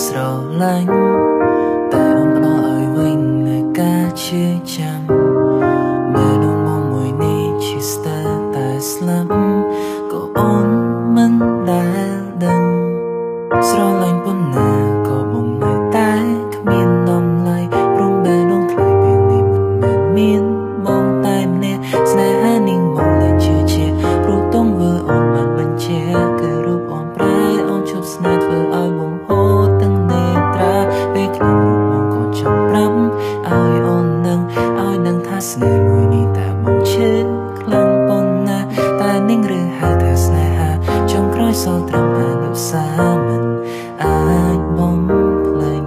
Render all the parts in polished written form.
ស្រឡាញ់តែអូនផ្ដល់ឲ្យវិញនៅការឈឺចាំមើលនោះមកមួយនេះជាស្ទើរតែស្លាប់ក៏អូនមិនដែលដឹងស្រឡាញ់ប៉ុណ្ណាក៏បំនៅតែគ្មានតម្លៃព្រមបែរនងថ្លៃពេលនេះមិនមែនមានបងតែម្នាក់ស្នេហានេះមកលែងជឿជាក់ព្រោះទង្វើអូនបានបញ្ជាក់គឺរូបអូនប្រែអូនឈប់ស្នេហ៍ធ្វើឲ្យបងហូរទាំងនេត្រាពេលខ្លះរូបបងក៏ចង់ប្រាប់ឲ្យអូននឹងថាស្នេហ៍មួយនេះតែបងឈឺខ្លាំងប៉ុណ្ណាតែនាងឬហៅថាស្នេហាចុងក្រោយសល់ត្រឹមអនុស្សាវរីយ៍អាចបំភ្លេច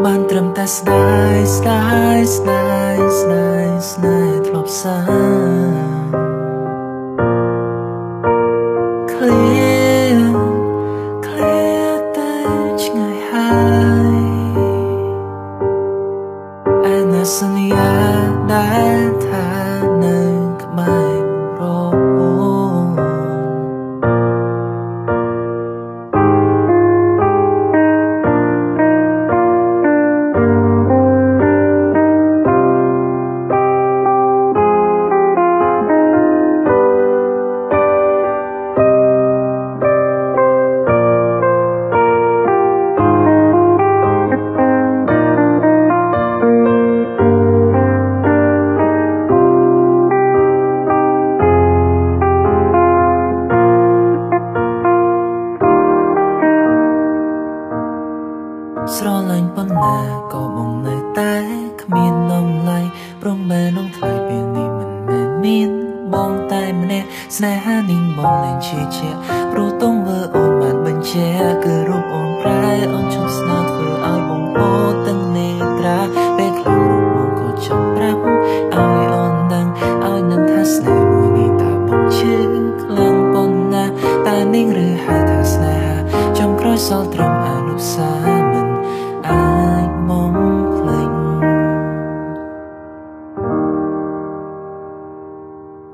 បានត្រឹមតែស្ដាយធ្លាប់សាឃ្លាតែឆ្ងាយហើយឯណាសន្យាដែលថានៅក្បែររហូតស្រឡាញ់ប៉ុណ្ណាក៏បងនៅតែគ្មានតម្លៃព្រមបែរនងថ្លៃពេលនេះមិនមែនមានបងតែម្នាក់ស្នេហានេះមកលែងជឿជាក់ព្រោះទង្វើអូនបានបញ្ជាក់គឺរូបអូនប្រែអូនឈប់ស្នេហ៍ធ្វើឲ្យបងហូរទាំងនេត្រាពេលខ្លះរូបបងក៏ចង់ប្រាប់ឲ្យអូននឹងថាស្នេហ៍មួយនេះតើបងឈឺខ្លាំងប៉ុណ្ណាតែនាងឬហៅថាស្នេហាចុងក្រោយសល់ត្រឹមអនុស្សាវ